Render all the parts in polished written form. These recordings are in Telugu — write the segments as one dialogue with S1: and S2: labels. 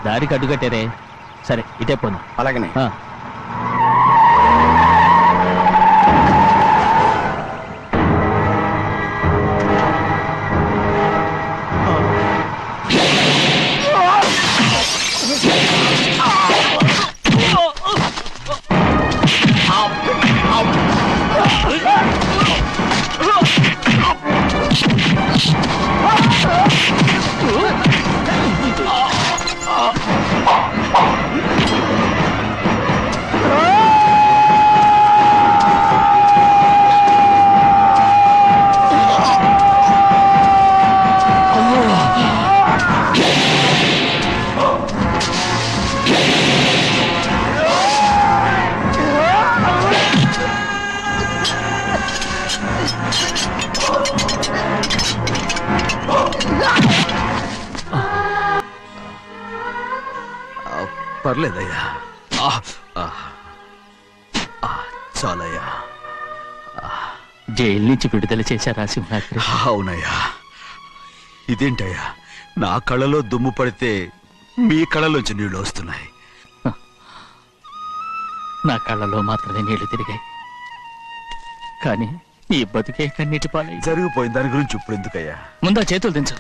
S1: దారికి అడ్డుకట్టారే. సరే ఇటే పోను.
S2: అలాగనే.
S3: పర్లేదయ్యా, చాలయ్యా.
S1: జైలు నుంచి విడుదల చేశారా సింహాద్రి?
S3: అవునయ్యా. ఇదేంటయ్యా, నా కళ్ళలో దుమ్ము పడితే మీ కళ్ళలోంచి నీళ్లు వస్తున్నాయి.
S1: నా కళ్ళలో మాత్రమే నీళ్లు తిరిగాయి, కానీ ఈ బతుకే కన్నీటి పాలై.
S3: జరిగిపోయిన దాని గురించి ఇప్పుడు ఎందుకయ్యా?
S1: ముందా చేతులు దించు.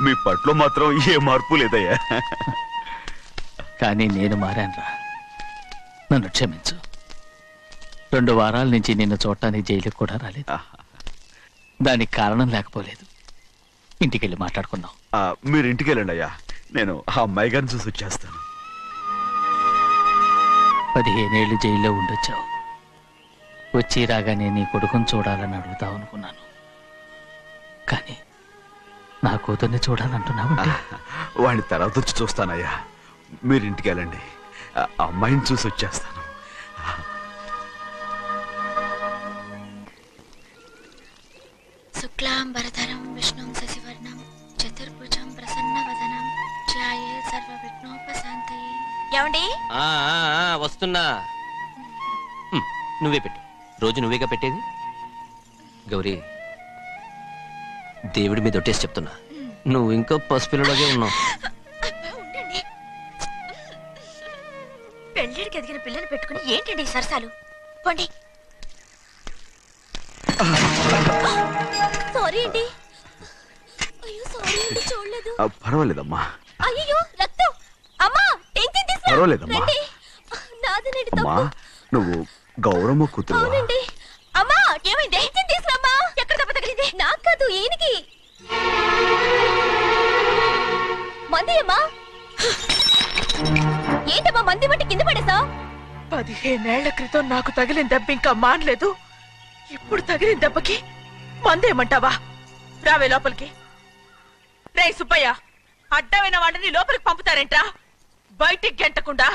S3: మీ పట్లో మాత్రం ఏ మార్పు లేదయ్యా.
S1: కానీ నేను మారానురా, నన్ను క్షమించు. 2 వారాల నుంచి నిన్ను చూడటానికి జైలుకి కూడా రాలేదు. దానికి కారణం లేకపోలేదు. ఇంటికెళ్ళి మాట్లాడుకుందాం.
S3: మీరు ఇంటికి వెళ్ళండి అయ్యా, నేను ఆ అమ్మాయి గారిని చూసి వచ్చేస్తాను.
S1: 15 ఏళ్ళు జైల్లో ఉండొచ్చావు. వచ్చి రాగానే నీ కొడుకుని చూడాలని అడుగుతావు అనుకున్నాను, కానీ నా కూతుర్ని చూడాలంటున్నావంటే.
S3: వాడిని తర్వాత వచ్చి చూస్తానయ్యా, మీరు ఇంటికి వెళ్ళండి. అమ్మాయిని చూసి వచ్చేస్తాను.
S4: శుక్లాంబరధరం విష్ణుం శశివర్ణం చతుర్భుజం ప్రసన్నవదనం ధ్యాయే సర్వవిఘ్నోపశాంతయే. ఏమండి?
S5: వస్తున్నా. నువ్వే పెట్టు. రోజు నువ్వేగా పెట్టేది. గౌరీ, దేవుడి మీద ఒట్టేసి చెప్తున్నా, నువ్వు ఇంకా పసిపిల్లలాగే ఉన్నావు.
S4: పెళ్ళిడికి ఎదిగిన పిల్లని పెట్టుకుని ఏంటండి ఈ సరసాలు? పోండి. సారీ అండి. అయ్యో సారీ అండి, చూడలేదు.
S3: పర్వాలేదమ్మా.
S4: అయ్యో రక్తం. అమ్మా టెన్షన్ తీసుకో.
S3: పర్వాలేదమ్మా.
S4: నాదనండి
S3: అమ్మా,
S4: తప్పు.
S3: నువ్వు గౌరమ్మ కూతురు.
S4: అవునండి. అమ్మా ఏమైంది? టెన్షన్ తీసుకురామ్మా. ఎక్కడ దెబ్బ తగిలింది? నాకు కాదు, ఈయనకి. మంది అమ్మా. ఏంటమ్మా మంది బట్టి కింద పడేసా?
S6: 15 ఏళ్ల క్రితం నాకు తగిలిన దెబ్బ ఇంకా మానలేదు. ఇప్పుడు తగిలిన దెబ్బకి మందేమంటావా? రావే లోపలికి. రే సుబ్బయ్య, అడ్డమైన వాడిని లోపలికి పంపుతారేంట్రా? బయటికి గెంటకుండా.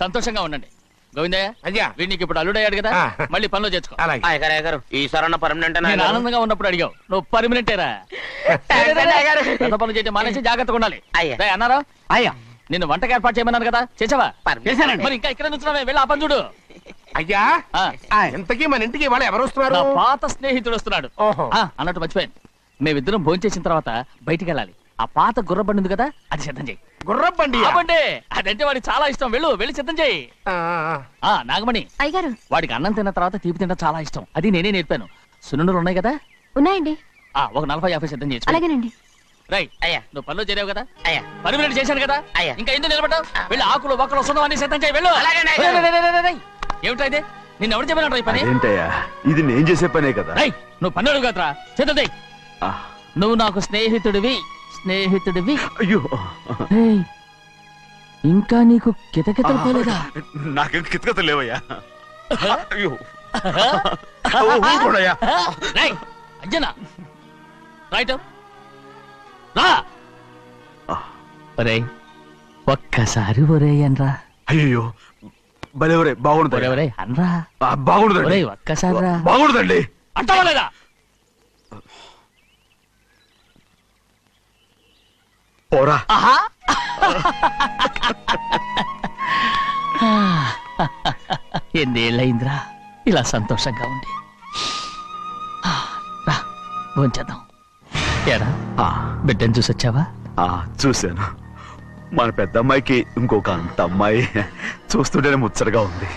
S1: సంతోషంగా ఉండండి. గోవిందయ్య,
S2: అయ్యా,
S1: వీడికి ఇప్పుడు అల్లుడయ్యాడు కదా, మళ్ళీ పనిలో చేర్చుకో.
S5: ఈసారన్నా పర్మనెంట్.
S1: నేను ఆనందంగా ఉన్నప్పుడు అడిగావు, నువ్వు పర్మనెంటేరా. పెద్ద పనులు చేయడం మానేసి జాగ్రత్తగా ఉండాలి. అన్నారా?
S5: అయ్యా,
S1: నిన్ను వంటకి ఏర్పాటు చేయమన్నాను కదా, చేసావా? మరి ఇంకా ఇక్కడ నుంచున్నావే, వెళ్ళి ఆ పని చూడు.
S2: అయ్యా, ఇంతకీ మన ఇంటికి వాళ్ళు ఎవరు వస్తున్నారు?
S1: నా పాత స్నేహితుడు వస్తున్నాడు. అన్నట్టు మర్చిపోయాను, మేమిద్దరం భోంచేసిన తర్వాత బయటికి వెళ్ళాలి. ఆ పాత గుర్రబండి ఉంది కదా, అది సిద్ధం చేయి.
S2: గుర్రబండి?
S1: అదంటే వాడికి చాలా ఇష్టం. వెళ్ళి సిద్ధం చేయి. నాగమణి,
S4: అయ్యగారు,
S1: వాడికి అన్నం తిన్న తర్వాత తీపి తినడం చాలా ఇష్టం. అది నేనే నేర్పాను. సున్నుండలు ఉన్నాయి కదా?
S4: ఉన్నాయండి.
S1: ఒక 40-50 సిద్ధం చేయొచ్చు.
S4: అలాగేనండి.
S1: రైట్ అయ్యా, నువ్వు పనిలో చేరావు కదా, పర్మినెంట్ చేశాను కదా, ఇంకా ఎందుకు నిలబడ్డావు? వెళ్ళి ఆకులు ఒక్కలు వస్తుందని సిద్ధం చేయి. వెళ్ళు. ఏమిటైతే నిన్ను ఎవరు చెప్పినట్టు ఈ పని?
S3: ఏంటయ్యా, ఇది నేను చేసే పనే కదా.
S1: నువ్వు పని అడుగు కదరా, సిద్ధం చేయి. నువ్వు నాకు స్నేహితుడివి.
S3: అయ్యో,
S1: ఇంకా నీకు కితకితలు పోలేదా?
S3: నాకేం కితకితలు లేవయ్యా. అయ్యో,
S1: అంజనా రైట్ రా. ఒక్కసారి ఒరేయన్రా.
S3: అయ్యో, భలే బాగుండదు
S1: ఒరేయ్ అనరా
S3: బాగుండదండి
S1: ఒరేయ్ ఒక్కసారి రా
S3: బాగుండదండి
S1: అంటావా లేదా
S3: పోరా
S1: ఆహా ఎన్నేళ్ళయిందిరా ఇలా సంతోషంగా ఉంది రా భోంచేద్దాం ఏరా
S3: ఆ,
S1: బిడ్డను చూసొచ్చావా
S3: ఆ, చూశాను మన పెద్ద అమ్మాయికి ఇంకొక అంత అమ్మాయి చూస్తుంటేనే ముచ్చటగా ఉంది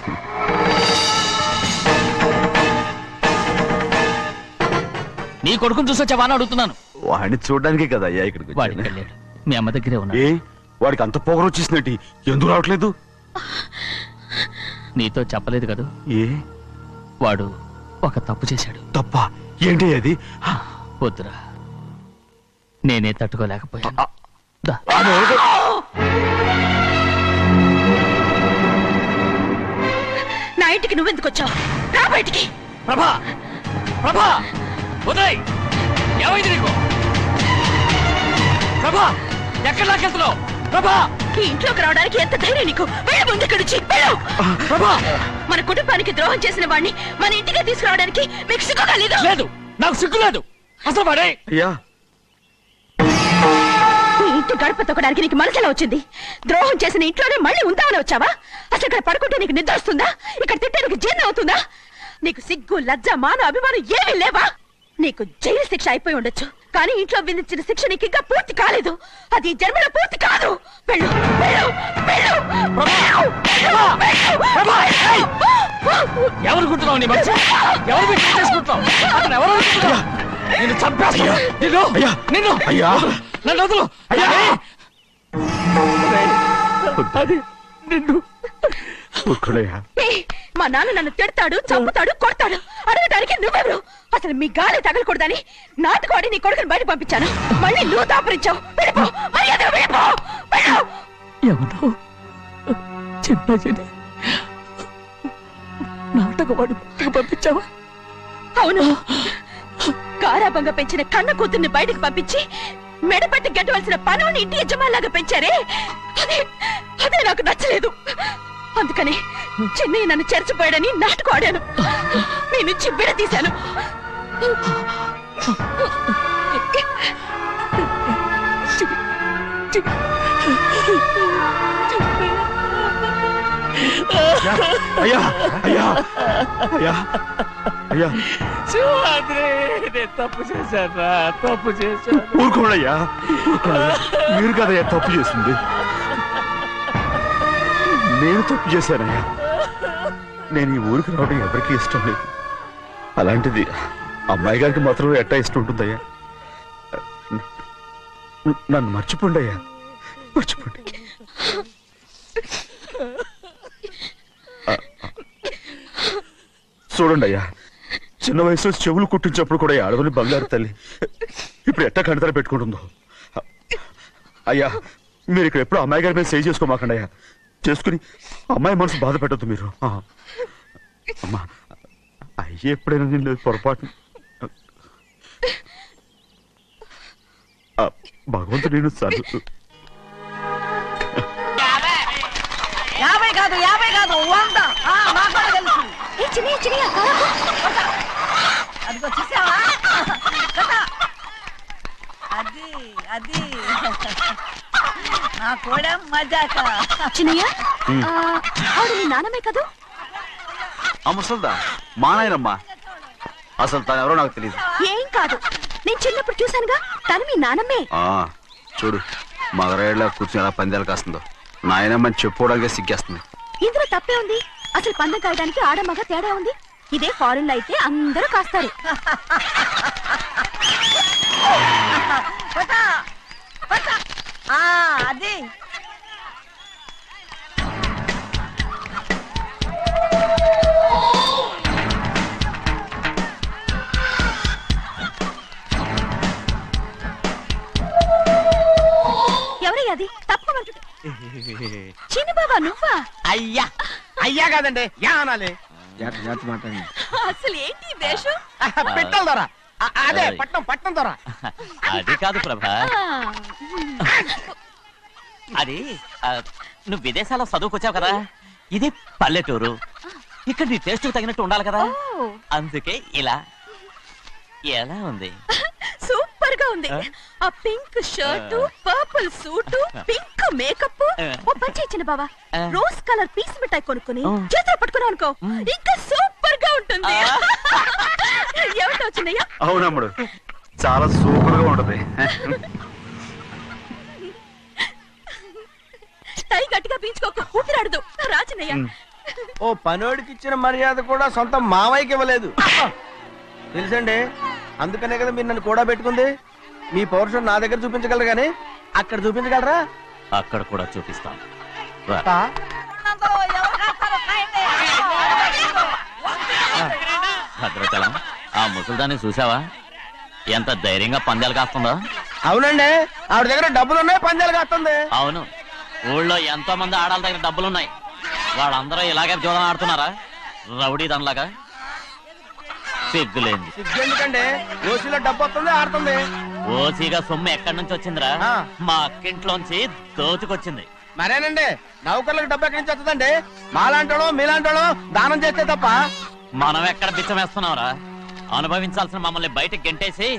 S1: నీ కొడుకుని చూసొచ్చావా అని అడుగుతున్నాను
S3: వాడిని చూడడానికే కదా అయ్యా ఇక్కడికి
S1: వాడికి
S3: వచ్చాను.
S1: వెళ్ళాడు మీ అమ్మ దగ్గరే
S3: ఏ
S1: ఉన్నాడు
S3: వాడికి అంత పొగరు వచ్చేసినట్టు ఎందుకు రావట్లేదు
S1: నీతో చెప్పలేదు కదా
S3: ఏ
S1: వాడు ఒక తప్పు చేశాడు
S3: తప్ప ఏంటి అది
S1: వద్దురా నేనే తట్టుకోలేకపోయాను
S3: ఆ,
S1: దా.
S6: నా ఇంటికి నువ్వెందుకు వచ్చావు? రా బయటికి.
S1: ప్రభా ప్రభా ఉదయ్ ఏమైంది నీకు ప్రభా ఎక్కడ లాకెళ్తున్నావు ప్రభా
S6: ఈ ఇంట్లోకి రావడానికి ఎంత ధైర్యం నీకు? వెళ్ళు ముందు ఇక్కడి నుంచి, వెళ్ళు.
S1: ప్రభా
S6: మన కుటుంబానికి ద్రోహం చేసిన వాడిని మన ఇంటికి తీసుకురావడానికి మీకు సిగ్గుగా లేదు?
S1: లేదు నాకు సిగ్గు లేదు అసలు వాడే
S3: అయ్యా
S6: ఈ ఇంటి గడప తొక్కడానికి నీకు మనసులో వచ్చింది. ద్రోహం చేసిన ఇంట్లోనే మళ్ళీ ఉందామని వచ్చావా? అసలు ఇక్కడ పడుకుంటే నీకు నిద్ర వస్తుందా? ఇక్కడ తింటే నీకు జీర్ణం అవుతుందా? నీకు సిగ్గు లజ్జ మాన అభిమానం ఏమీ లేవా? నీకు జైలు శిక్ష అయిపోయి ఉండొచ్చు, కానీ ఇంట్లో విధించిన శిక్ష నీకు ఇంకా పూర్తి కాలేదు. అది ఈ జన్మలో పూర్తి కాదు. వెళ్ళు వెళ్ళు వెళ్ళు వెళ్ళు, వెళ్ళు, వెళ్ళు.
S1: ఎవరుకుంటున్నావు నీ మంచి ఎవరు పెట్టి చేసుకుంటున్నావు అతను ఎవరు అనుకుంటున్నావు? నిన్ను చంపేస్తా నిన్ను
S3: అయ్యా.
S1: నిన్ను
S3: అయ్యా.
S1: నన్ను వదులు
S3: అయ్యా.
S1: అది నిన్ను
S3: ఒక్కడయ్యా
S6: ఏయ్, మా నాన్న నన్ను తిడతాడు, చంపుతాడు, కొడతాడు. అడగడానికి నువ్వెవరు? అసలు మీ గాలి తగలకూడదని నాటుకోడి నీ కొడుకుని బయట పంపించాను. మళ్ళీ నువ్వు దాపరించావు. వెళ్ళిపో, మర్యాదగా వెళ్ళిపో, వెళ్ళు.
S1: ఎవరో చిన్న నాటకవాడు పంపించావా?
S6: అవును, గారాబంగా పెంచిన కన్న కూతుర్ని బయటకు పంపించి మెడపట్టి గెట్టవలసిన పనుని ఇంటి యజమానిలాగా పెంచారే, అదే నాకు నచ్చలేదు. అందుకని చిన్నయ్య నన్ను చెరచిపోయాడని నాటకం ఆడాను. మీ నుంచి విడదీశాను.
S3: అయ్యా అయ్యా అయ్యా అయ్యా
S1: శివాద్రి నేను తప్పు చేశాను తప్పు చేశాను
S3: ఊరుకోడయ్యా ఊరుకోడయ్యా. మీరు కదయ్యా తప్పు చేసింది, నేను తప్పు చేశానయ్యా. నేను ఈ ఊరికి రావడం ఎవరికీ ఇష్టం లేదు. అలాంటిది అమ్మాయి గారికి మాత్రం ఎట్టా ఇష్టం ఉంటుందయ్యా. నన్ను మర్చిపోండి అయ్యా, మర్చిపోండి. చూడండి అయ్యా, చిన్న వయసులో చెవులు కుట్టించినప్పుడు కూడా ఈ ఆడవని బంగారు తల్లి ఇప్పుడు ఎట్టా కంటతల పెట్టుకుంటుందో. అయ్యా మీరు ఇక్కడ ఎప్పుడు అమ్మాయి గారి మీద సేవ్ చేసుకోమాకండి అయ్యా. చేసుకుని అమ్మాయి మనసు బాధ పెట్టద్దు మీరు. అమ్మా అయ్యే ఎప్పుడైనా నేను పొరపాటు భగవంతుడు నేను సర్దు
S6: 50 కాదు 100. నాకు కూడా తెలుసు. అదిగో చూసావా? అది అది నా కూడా మజాక.
S4: చిన్నయ్య ఆవిడ నీ నాన్నమే కదూ?
S3: ఆ ముసల్దా మా నాయనమ్మా, అసలు తను ఎవరో నాకు తెలియదు.
S4: ఏం కాదు, నేను చిన్నప్పుడు చూశానుగా, తను మీ నాన్నమ్మే.
S3: చూడు మగరాయిలా కూర్చుని ఎలా పందాలు కాస్తుందో. నాయనమ్మని చెప్పుకోవడానికి సిగ్గేస్తుంది.
S4: ఇందులో తప్పే ఉంది? అసలు పందెం కాయడానికి ఆడమగ తేడా ఉంది. ఇదే ఫారెన్ లో అయితే అందరూ కాస్తారు.
S6: అది
S4: ఎవరయ్య అది? తప్పమంటుంటే చిన్న బాబా నువ్వా?
S2: అయ్యా అయ్యా కాదండి యా అనాలి.
S6: అసలు ఏంటి ఈ వేషం?
S2: పెట్టాలి దొర, అదే పట్నం దొర.
S5: అది కాదు ప్రభా, అది నువ్వు విదేశాల్లో చదువుకొచ్చావు కదా, ఇది పల్లెటూరు. ఇక్కడ నీ టేస్ట్ తగినట్టు ఉండాలి కదా,
S4: ఓ,
S5: అందుకే ఇలా. ఎలా ఉంది?
S4: సూపర్ గా ఉంది. ఆ pink shirt, purple suit, pink makeup. ఓ పని ఇచ్చిన బావా, రోజ్ కలర్ పీస్ మిఠాయి కొనుక్కుని చేతిలో పట్టుకున్నావు అనుకో, ఇంకా సూపర్ గా ఉంటుంది. ఎవరితో వచ్చిందయ్యా?
S3: అవునమ్ముడు, చాలా సూపర్ గా ఉంటది.
S4: టై గట్టిగా పీంచుకోకు, ఊపిరాడదు. రాజనయ్య,
S2: ఓ పనోడికి ఇచ్చిన మర్యాద కూడా సొంత మావయ్యకి ఇవ్వలేదు తెలుసండి. అందుకనే కదా మీరు నన్ను కూడా పెట్టుకుంది. మీ పౌరుషం నా దగ్గర చూపించగలరు కానీ అక్కడ చూపించగలరా?
S5: అక్కడ కూడా చూపిస్తాను రా.
S2: ఆ?
S5: భద్రాచలం, ఆ ముసల్దాన్ని చూసావా? ఎంత ధైర్యంగా పందాలు కాస్తుందో.
S2: అవునండి, ఆవిడ దగ్గర డబ్బులు ఉన్నాయి, పందాలు కాస్తుంది.
S5: అవును, ఊళ్ళో ఎంతో మంది ఆడాళ్ళ దగ్గర డబ్బులున్నాయి. వాళ్ళందరూ ఇలాగే జోదం ఆడుతున్నారా రౌడీ దానిలాగా? సిగ్గులేంది.
S2: ఎందుకండి ఓసీలో డబ్బు వస్తుంది, ఆడుతుంది.
S5: ఓసీగా సొమ్ము ఎక్కడి నుంచి వచ్చిందిరా?
S2: ఆ.
S5: మా అక్కింట్లోంచి దోచుకొచ్చింది.
S2: మరేనండి, నౌకర్లకు డబ్బు ఎక్కడి నుంచి వస్తుందండి? మాలాంటోళ్ళు మీలాంటోళ్ళు దానం చేస్తే తప్ప.
S5: మనం ఎక్కడ బిచ్చమేస్తున్నావురా? అనుభవించాల్సిన మమ్మల్ని బయటకు గెంటేసి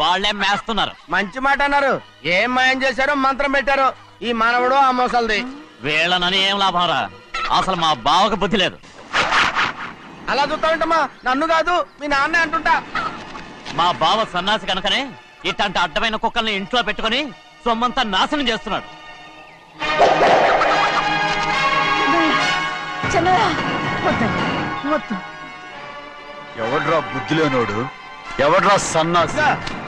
S5: వాళ్ళే మేస్తున్నారు.
S2: మంచి మాట అన్నారు. ఏం మాయం చేశారో మంత్రం పెట్టారో ఈ మానవుడు ఆ మోసల్ది.
S5: వీళ్ళనని ఏం లాభం రా? అసలు మా బావకు బుద్ధి లేదు.
S2: అలా చూస్తామంటమ్మా, నన్ను కాదు మీ నాన్నే అంటుంటా.
S5: మా బావ సన్నాసి కనుకనే ఇట్లాంటి అడ్డమైన కుక్కల్ని ఇంట్లో పెట్టుకుని సొమ్మంతా నాశనం చేస్తున్నాడు.
S4: చెన్నయ్య, వద్దండి, వద్దు.
S3: ఎవడ్రా బుద్ధి లేనోడు? ఎవడ్రా సన్నాసి?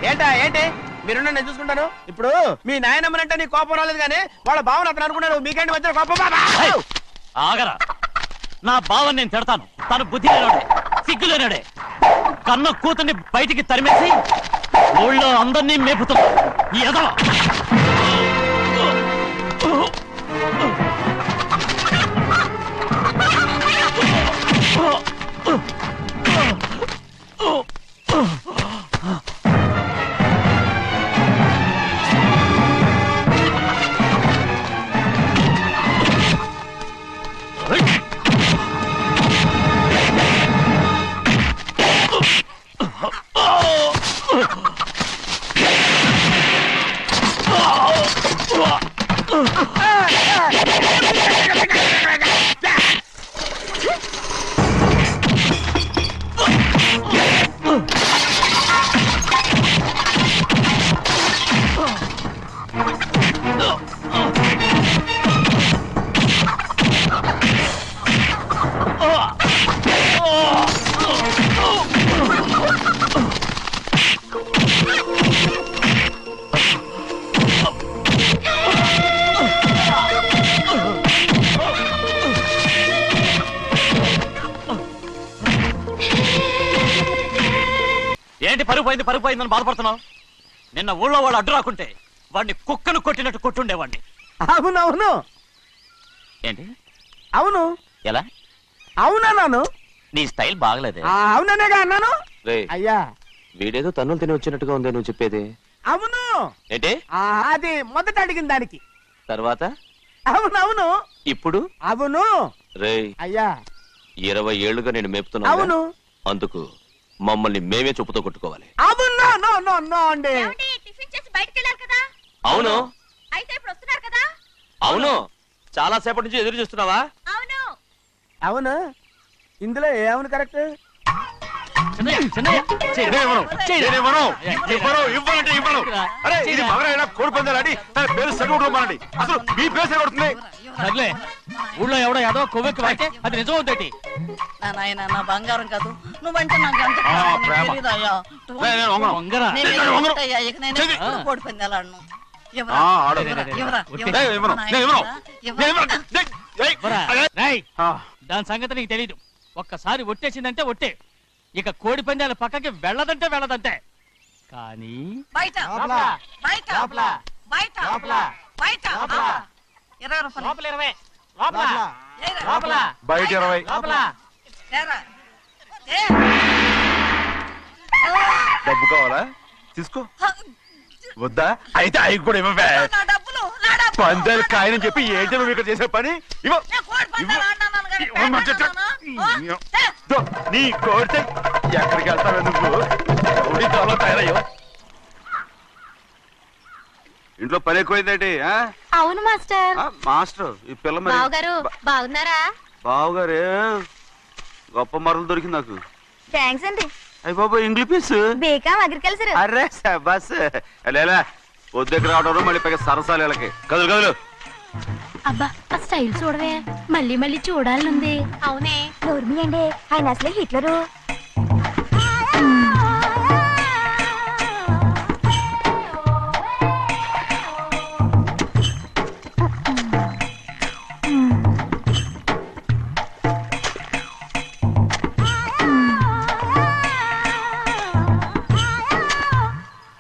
S2: ఏంటా ఏంటి? మీరు నేను చూసుకుంటాను. ఇప్పుడు మీ నాయనమ్మనంటే నీ కోపం రాలేదు కానీ వాళ్ళ భావన అతను అనుకున్నాడు. మీకేంటి మధ్య కోపం? బాబా!
S5: ఆగరా, నా బావని నేను తిడతాను. తను బుద్ధి లేనాడే, సిగ్గు లేనాడే. కన్న కూతుర్ని బయటికి తరిమేసి ఊళ్ళో అందరినీ మేపుతున్నా ఈ ఎదవ. ఏంటి పరుగు పోయిందని బాధపడుతున్నావు? నిన్న ఊళ్ళో వాళ్ళు అడ్డు రాకుంటే వాడిని కుక్కను కొట్టినట్టు కొట్టుండేవాడిని.
S2: అవునవును,
S5: ఏంటి?
S2: అవును.
S5: ఎలా?
S2: అవునన్నాను.
S5: నీ స్టైల్ బాగలేదే.
S2: అవుననేగా అన్నాను. అయ్యా,
S5: వీడేదో తన్నులు తిని వచ్చినట్టుగా ఉందే నువ్వు చెప్పేది.
S2: అవును.
S5: ఏంటి?
S2: అది మొదట అడిగిన దానికి.
S5: తర్వాత
S2: అవునవును.
S5: ఇప్పుడు
S2: అవును.
S5: రేయ్,
S2: అయ్యా
S5: 20 ఏళ్లుగా నేను మేపుతున్నా.
S2: అవును.
S5: అందుకు మమ్మల్ని మేమే చెప్పుతో కొట్టుకోవాలి.
S2: అవును. నో నో నో అండి.
S4: టిఫిన్ చేసి బయటికి వెళ్ళారు కదా?
S5: అవును.
S4: అయితే ఇప్పుడు వస్తున్నారు కదా?
S5: అవును. చాలా సేపటి నుంచి ఎదురు చూస్తున్నావా?
S4: అవును.
S2: అవును. ఇందులో ఏమని కరెక్ట్?
S3: అరే ఇది మగరైనా కోడి పందాలని తన పేరు సరిగొట్టుకోమనండి. అసలు మీ పేరు సరిగొడుతుంది.
S1: సర్లే, ఊళ్ళో ఎవడో ఏదో కొవ్వెక్కి వాడితే అది నిజం అవుతాయి.
S7: నా నాయన నా బంగారం కాదు, నువ్వంటే నాకు ఎంత
S3: ఆ,
S7: ప్రాణం, నీకు
S3: ప్రేమ.
S7: తెలీదయ్యా?
S3: నేను వంగను.
S1: వంగరా?
S7: నేను
S3: నేను వంగను.
S7: ఏంటయ్యా, ఇక నేను
S3: చెయ్యి.
S7: ఎప్పుడు కోడి పందాలాడను. ఎవరా?
S3: ఆ, ఆడు.
S7: ఎవరా? ఎవరా?
S3: నేను ఇవ్వను. నేను ఇవ్వను. నేను ఇవ్వను.
S1: పోరా. రేయ్,
S3: ఆ,
S1: దాని సంగతి నీకు తెలీదు. ఒక్కసారి ఒట్టేసిందంటే ఒట్టే. ఇక కోడి పందాల పక్కకి వెళ్ళదంటే వెళ్ళదంటే. కానీ
S7: బయట
S2: లోపల.
S7: బయట
S2: లోపల.
S7: బయట
S2: లోపల.
S7: బయట
S2: లోపల.
S7: 20 రూపాయలు.
S1: లోపల 20,
S7: ఏరా.
S1: లోపల
S3: బయట 20.
S1: లోపల.
S7: ఏరా. ఏ.
S3: డబ్బు కావాలా? తీసుకో. వద్దా? అయితే అవి కూడా ఇవ్వవే.
S7: నా డబ్బులు నా డబ్బులు
S3: పందాలు కాయని చెప్పి ఏంటి నువ్వు ఇక్కడ చేసే పని ఇవ్వ.
S7: నేను కోడి పందాలు ఆడినాను కదా,
S3: ఇవ్వమంటే
S7: ఆడినాను.
S3: దో, నీ కోరితే ఎక్కడికి వెళ్తావే నువ్వు రౌడీ త్వరలో తయారయ్యో. ఇంట్లో పని ఎక్కువైందేంటి
S4: అవును మాస్టర్.
S3: మాస్టర్ ఈ పిల్ల మరి
S4: బావగారు బాగున్నారా?
S3: బావుగారే గొప్ప మరలు దొరికింది నాకు.
S4: థ్యాంక్స్ అండి.
S3: అయ్యి బాబు ఇంగ్లీష్ పీస్
S4: బేకాం అగ్రికల్చర్.
S3: అరే బస్ లేలా పొద్దుకు రావడం మళ్ళీ పైగా సరసాలు వీళ్ళకి కదులు కదులు.
S4: అబ్బా ఆ స్టైల్ చూడవే, మళ్ళీ మళ్ళీ చూడాలనుంది. అవునే నోర్మి అండి, ఆయన అసలే హిట్లరు.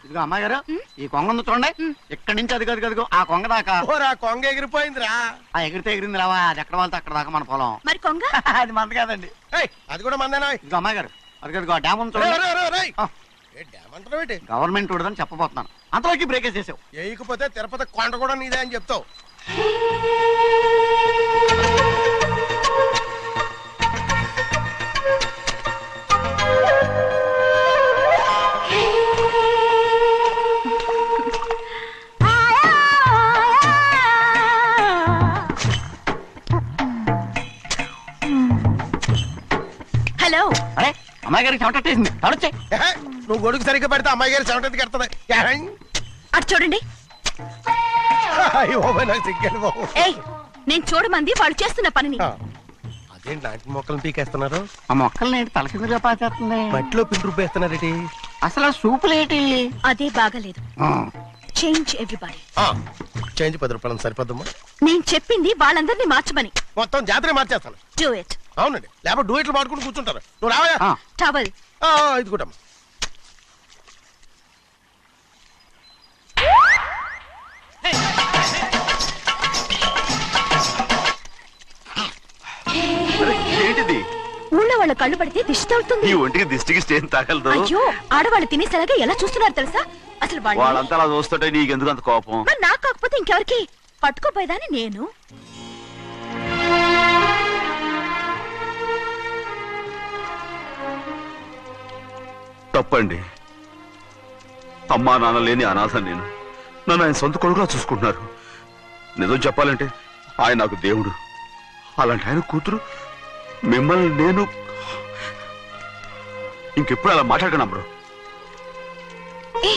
S8: ఇదిగో అమ్మాయి గారు, ఈ కొంగ ఉంది చూడండి, ఇక్కడి నుంచి అది గదిగో ఆ కొంగ దాకా.
S2: ఓరా కొంగ ఎగిరిపోయిందిరా.
S8: ఆ ఎగిరితే ఎగిరింది రావా, అది ఎక్కడ వాళ్ళతో అక్కడ దాకా మన పొలం.
S4: మరి కొంగ
S8: అది మంద కాదండి.
S2: ఏయ్, అది కూడా మందేనా?
S8: ఇదిగో అమ్మాయి గారు, అది గదిగో డ్యామ్ ఉంది
S2: రేయ్,
S8: చూడండి.
S2: రేయ్, రేయ్, రేయ్.
S8: ఆ.
S2: ఏ డ్యామ్ అంటావు ఏంటి?
S8: గవర్నమెంట్ ఉండదని చెప్పబోతున్నాను, అంతలోకి బ్రేక్ చేసావు.
S2: వేయకపోతే తిరుపతి కొండ కూడా నీదే అని చెప్తావు.
S4: హలో.
S8: అరే అమ్మాయి గారికి చెమటేసింది, తడొచ్చే.
S2: ఏహే, నువ్వు గొడుగు సరిగ్గా పెడితే అమ్మాయి గారి చెమటెత్తి కడుతుంది.
S4: అటు చూడండి.
S2: నాకు సిగ్గాను బాబు.
S4: ఏయ్, నేను చూడమంది వాళ్ళు చేస్తున్న పనిని.
S2: అదేంటి నాటి మొక్కలను పీకేస్తున్నారు?
S8: ఆ మొక్కల్ని ఏంటి తల కిందగా పాచేస్తుంది?
S2: మట్టిలో పిండి రుబ్బేస్తున్నారేటి?
S8: అసలు ఆ సూపులేటి?
S4: అదే బాగలేదు. Change everybody.
S2: చేంజ్ 10 రూపాయలు సరిపోద్దమ్మా.
S4: నేను చెప్పింది వాళ్ళందరినీ మార్చమని.
S2: మొత్తం జాతర మార్చేస్తాను.
S4: Do it.
S2: అవునండి, లేకపోతే డూయిట్లు పాడుకుని కూర్చుంటారు. నువ్వు రావయా?
S4: టవల్.
S2: ఇది కూడా
S3: ఏంటిది?
S4: ఊళ్ళో వాళ్ళ కళ్ళు పడితే దిష్టి తగులుతుంది.
S3: ఈ ఒంటికి దిష్టికి స్టేన్ తగలదు.
S4: అయ్యో, ఆడవాళ్ళు తినేసరిగా ఎలా చూస్తున్నారు తెలుసా? అసలు వాళ్ళు
S3: వాళ్ళంతా అలా చూస్తుంటే నీకెందుకు అంత కోపం?
S4: మరి నాకు కాకపోతే ఇంకెవరికి? పట్టుకోపోయేదాన్ని నేను.
S3: తప్పండి. అమ్మా నాన్న లేని అనాథ నేను. నన్ను ఆయన సొంత కొడుకులా చూసుకుంటున్నారు. నిజం చెప్పాలంటే ఆయన నాకు దేవుడు. అలాంటి ఆయన కూతురు మిమ్మల్ని నేను ఇంకెప్పుడు అలా మాట్లాడకను బ్రో.
S4: ఏ,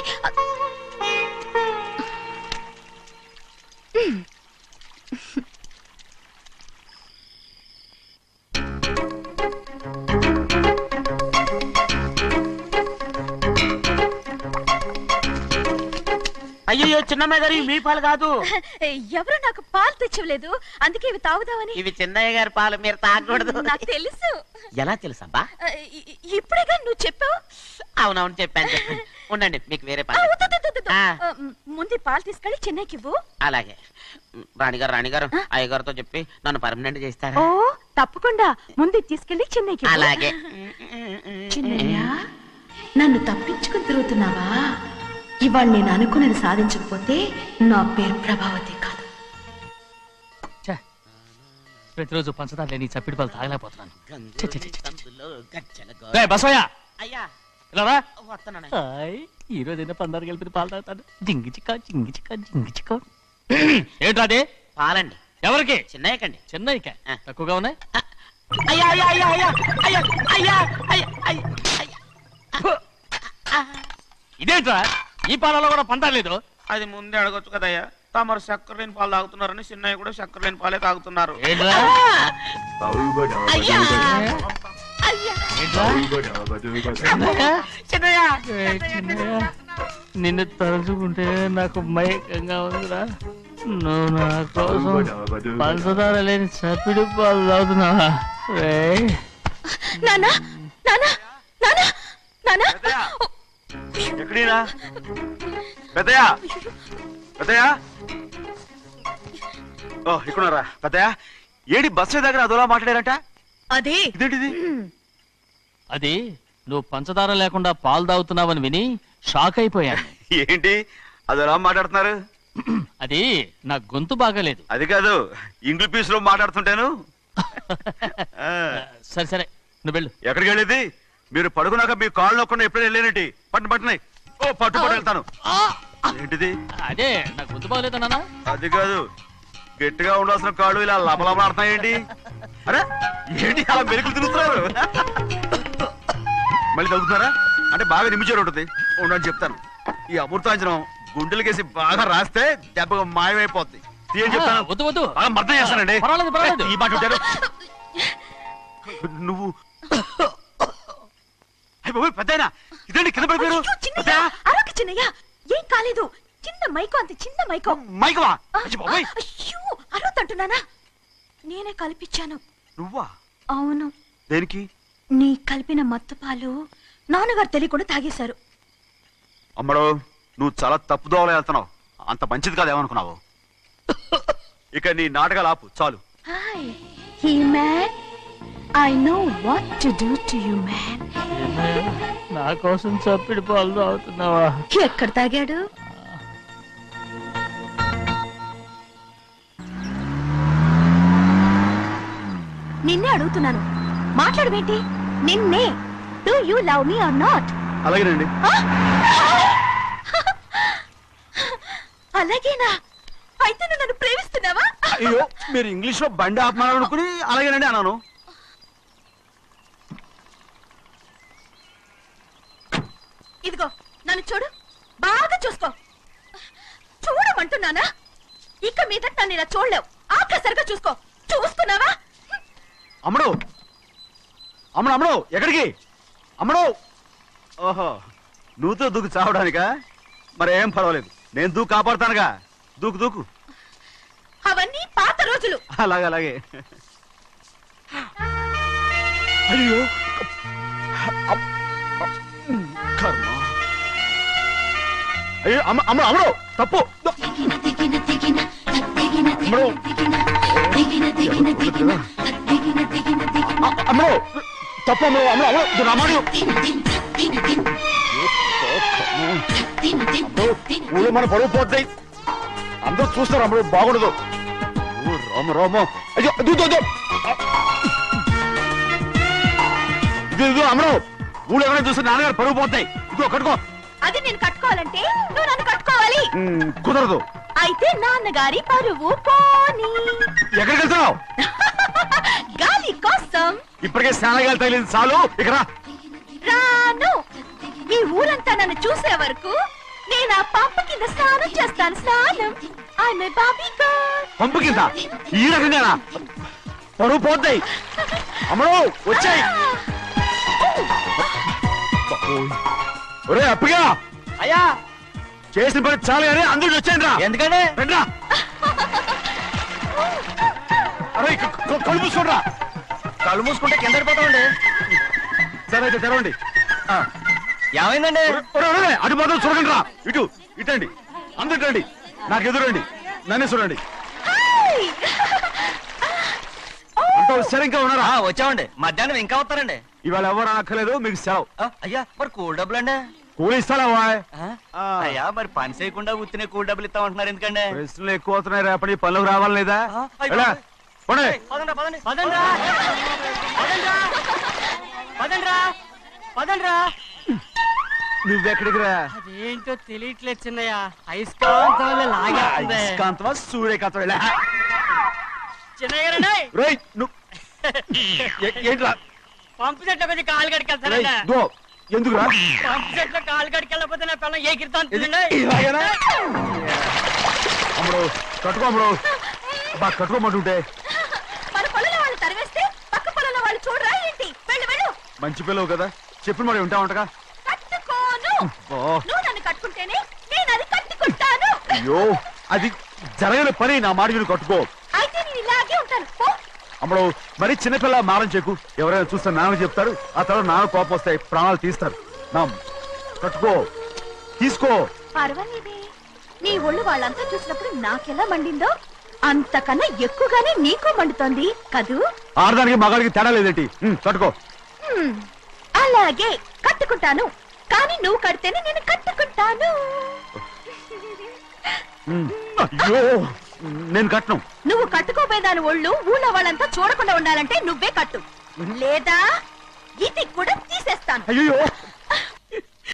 S8: అయ్యో చిన్నమ్మాయి గారు, మీ పాలు కాదు.
S4: ఎవరు నాకు పాలు తెచ్చలేదు, అందుకే ఇవి తాగుదామని.
S8: ఇవి చిన్నయ్య గారి పాలు, మీరు తాగకూడదు.
S4: నాకు తెలుసు.
S8: ఎలా తెలుసబ్బా?
S4: ఇప్పుడేగా నువ్వు చెప్పావు.
S8: అవునవును చెప్పాను. ఉండండి, మీకు వేరే
S4: ఆ,
S8: పని.
S4: వద్దు, వద్దు, వద్దు.
S8: ఆ.
S4: ముందు ఈ పాలు తీసుకెళ్ళి చెన్నైకి ఇవ్వు.
S8: అలాగే. రాణిగారు అయ్యగారితో చెప్పి నన్ను పర్మనెంట్ చేస్తారా?
S4: ఓ తప్పకుండా, ముందు ఇది తీసుకెళ్ళి చెన్నైకి ఇవ్వు.
S8: అలాగే.
S4: చిన్నయ్య, నన్ను తప్పించుకుని తిరుగుతున్నావా? ఇవాళ నేను అనుకున్నది సాధించకపోతే నా పేరు ప్రభావతి కాదు.
S1: ఛే, ప్రతిరోజు పంచదార లేని ఈ చప్పిడి పాలు తాగలేకపోతున్నాను. ఛే, ఛే, ఛే, ఛే. రేయ్, బసవయ్య,
S8: అయ్యా
S1: ఇలా రా.
S8: వస్తున్నాను.
S1: హాయ్, ఈ రోజైనా పందారు కలిపి పాలు తాగుతాను. జింగి చిక్క జింగి చిక్క జింగి చిక్క. ఏంట్రా అదే?
S8: పాలండి.
S1: ఎవరికి?
S8: చిన్నయ్యకండి.
S1: చెన్నైకా?
S8: ఆ.
S1: తక్కువగా ఉన్నాయి.
S8: అయ్యా అయ్యా అయ్యా అయ్యా అయ్యా అయ్యా అయ్యా అయ్యా అయ్యా.
S1: ఇదేంట్రా, ఈ పాలలో కూడా పందాలు లేదు?
S9: అది ముందే అడగొచ్చు కదయ్యా. తమరు చక్కెర లేని పాలు తాగుతున్నారని చిన్నయ్య కూడా చక్కెర లేని పాలే తాగుతున్నారు.
S1: ఏంట్రా?
S8: అయ్యా
S1: ఏంట్రా? చిన్నయ్య? ఏయ్, చిన్నయ్య, నిన్ను తలుచుకుంటే నాకు మైకంగా ఉందిరా. నువ్వు నా కోసం పంచదార లేని చప్పిడి పాలు తాగుతున్నావా? రేయ్,
S4: నానా నానా నానా నానా
S3: ఎక్కడీరా పెద్దయా? పెద్దయా? ఓ ఇక్కడున్నారా పెద్దయా? ఏడి బస్సు దగ్గర అదోలా మాట్లాడారంట.
S4: అదే
S3: ఇదేంటిది?
S1: అది నువ్వు పంచదార లేకుండా పాలు తాగుతున్నావని విని షాక్ అయిపోయాను.
S3: ఏంటి అదోలా మాట్లాడుతున్నారు?
S1: అది నా గొంతు బాగాలేదు.
S3: అది కాదు, ఇంగ్లీష్ పీస్ లో మాట్లాడుతుంటాను.
S1: సరే సరే, నువ్వు వెళ్ళు.
S3: ఎక్కడికి వెళ్ళేది? మీరు పడుకున్నాక మీ కాళ్ళు నొక్కకుండా ఎప్పుడైనా వెళ్ళేనంటి? పట్టునాయి. ఓ పట్టు వెళ్తాను. ఏంటిది?
S1: అదే నా గొంతు బాగలేదు నాన్న.
S3: అది కాదు, గట్టిగా ఉండాల్సిన కాళ్ళు ఇలా లబలబలాడుతున్నాయేంటి? అరే ఏంటి అలా మెరుకులు తిరుగుతున్నారు? మళ్ళీ తగ్గుతున్నారా? అంటే బాగా నిమిషాలు ఉంటుంది. ఉండని చెప్తాను. ఈ అమృతాంజనం గుండెలకేసి బాగా రాస్తే దెబ్బగా మాయమైపోద్ది. ఏం చెప్తాను?
S1: వద్దు వద్దు,
S3: బాగా మర్దం చేస్తానండి.
S1: పర్వాలేదు పర్వాలేదు.
S3: ఈ మాట ఉంటారు నువ్వు. పెద్దయినా ఇదండి కింద పడిపోయారు.
S4: అయ్యో, చిన్నయ్య, అరవకు చిన్నయ్య, ఏం కాలేదు. చిన్న మైకో, అంత చిన్న మైకో.
S3: మైకవా?
S4: అయ్యో, అరవతంటున్నానా? నేనే కల్పించాను.
S3: నువ్వా?
S4: అవును.
S3: దేనికి?
S4: నీ కలిపిన మత్తు పాలు నాన్నగారు తెలియకుండా తాగేశారు.
S3: అమ్మడో, నువ్వు చాలా తప్పుదోవలో వెళ్తున్నావు. అంత మంచిది కాదేమనుకున్నావు. ఇక నీ నాటకాలు ఆపు చాలు.
S4: Hi he man, I know what to do to you man.
S1: నా కోసం చప్పిడి పాలు తాగుతున్నావా?
S4: ఎక్కడ తాగాడు? నిన్నే అడుగుతున్నాను, మాట్లాడమేంటి? నిన్నే. Do you love me or not?
S3: అలాగేనండి.
S4: అలాగేనా? అయితే నువ్వు నన్ను ప్రేమిస్తున్నావా?
S3: అయ్యో, మీరు ఇంగ్లీష్ లో బండి ఆపమాలనుకుని అలాగేనండి అన్నాను.
S4: ఇదిగో నన్ను చూడు, బాగా చూసుకో. చూడమంటున్నానా? ఇక మీద నన్ను ఇలా చూడలేవు. ఆఖసరిగా చూసుకో. చూస్తున్నావా?
S3: అమ్మడు అమ్మడు అమ్మడు, ఎక్కడికి? అమ్మడు. ఓహో, నువ్వుతో దూకు చావడానికా? మరేం పర్వాలేదు, నేను దూకు కాపాడుతానుగా. దూకు దూకు.
S4: అవన్నీ పాత రోజులు.
S3: అలాగే అలాగే. అయ్యో కర్మ. అయ్యో అమ్మ అమ్మ అమ్మడు తప్పు. అమ్మడు తప్పు. అమ్మడు అమ్మడు అమ్మడు రమాడు. ఊళ్ళో మన పరువు పోతాయి, అందరూ చూస్తారు. అమ్మడు బాగుండదు. రామ రామ. అయ్యో ఇదిగో అమ్మడు, ఊళ్ళో ఎవరైనా చూస్తే నాన్నగారు పరువు పోతాయి. ఇదిగో కట్టుకో.
S4: అది నేను కట్టుకోవాలంటే నువ్వు నన్ను కట్టుకోవాలి.
S3: కుదరదు.
S4: అయితే నాన్నగారి పరువు పోనీ.
S3: ఎక్కడికి వెళ్తున్నావు?
S4: గాలి కోసం.
S3: ఇప్పటికే స్నానగాలు తగిలింది చాలు. ఇక్కడ
S4: రాను. ఈ ఊరంతా నన్ను చూసే వరకు నేను ఆ పంప కింద స్నానం చేస్తాను. స్నానం. I'm a Barbie girl.
S3: పంపు కింద ఈ రకంగా పరువు పోతాయి. అమ్మడు వచ్చాయి. ఒరే అప్పగా,
S2: అయ్యా
S3: చేసిన పని చాలు కానీ అందరికి వచ్చాను రా.
S2: ఎందుకంటే
S3: రండ్రా. అరే కళ్ళు మూసుకోండి రా.
S2: కళ్ళు మూసుకుంటే కింద పడిపోతామండి.
S3: సరే అయితే తెరవండి.
S2: ఏమైందండి?
S3: అటు మాత్రం చూడండి రా. ఇటు ఇటండి, అందరు రండి. నాకు ఎదురండి, నన్నే చూడండి. అంత సరే ఇంకా ఉన్నారా?
S2: వచ్చామండి. మధ్యాహ్నం ఇంకా వస్తారండి.
S3: ఇవాళ ఎవరు అనక్కర్లేదు, మీకు సెలవు.
S2: అయ్యా మరి కూల్ డబ్బులు అండి?
S3: కూలి ఇస్తావా?
S2: అయ్యా మరి పని చేయకుండా ఉత్తినే కూల్ డబ్బులు ఇస్తామంటున్నారు ఎందుకండి?
S3: ప్రశ్నలు ఎక్కువ అవుతున్నాయి. రేపటి పనులకు రావాలి లేదా? నువ్వెక్కడికి రా?
S7: అదేంటో తెలియట్లేదు చిన్నయ్య. అయస్కాంతం
S3: అయస్కాంతమా సూర్యకాంతం?
S7: చిన్నయ్య
S3: ఏంట్రా?
S7: పంపు చెట్ల కొద్ది కాలు కడికెళ్తానండి.
S3: ఎందుకురా?
S7: పంపు చెట్ల కాలు కడికెళ్ళకపోతే నా పిల్లలు ఏ కిర్తాను.
S3: అమ్మడు కట్టుకో. అమ్మడు బాగా కట్టుకోమంటుంటే
S4: మన పొలంలో వాళ్ళు తరివేస్తే పక్క పొలంలో వాళ్ళు చూడరా ఏంటి? వెళ్ళు వెళ్ళు.
S3: మంచి పిల్లవు కదా, చెప్పిన మరి ఉంటా ఉంటగా.
S4: కట్టుకోను. నువ్వు నన్ను కట్టుకుంటేనే నేను అది కట్టుకుంటాను.
S3: అయ్యో, అది జరగని పని. నా మాట విని కట్టుకో.
S4: అయితే నేను ఇలాగే ఉంటాను.
S3: అమ్మడు మరి చిన్నపిల్ల మారం చెక్కు. ఎవరైనా చూస్తే నాన్న చెప్తారు. ఆ తర్వాత నాన్న కోపం వస్తాయి, ప్రాణాలు తీస్తారు. నా కట్టుకో, తీసుకో.
S4: పర్వాలేదే, నీ ఒళ్ళు వాళ్ళంతా చూసినప్పుడు నాకెలా మండిందో అంతకన్నా ఎక్కువగానే నీకు మండుతోంది కదూ.
S3: ఆడదానికి మగాడికి తేడా లేదేంటి? కట్టుకో.
S4: అలాగే కట్టుకుంటాను. కానీ నువ్వు కడితేనే నేను కట్టుకుంటాను.
S3: అయ్యో నేను కట్టను.
S4: నువ్వు కట్టుకోపోయే దాని ఒళ్ళు ఊళ్ళో వాళ్ళంతా చూడకుండా ఉండాలంటే నువ్వే కట్టు లేదా ఇది కూడా తీసేస్తాను.
S3: అయ్యో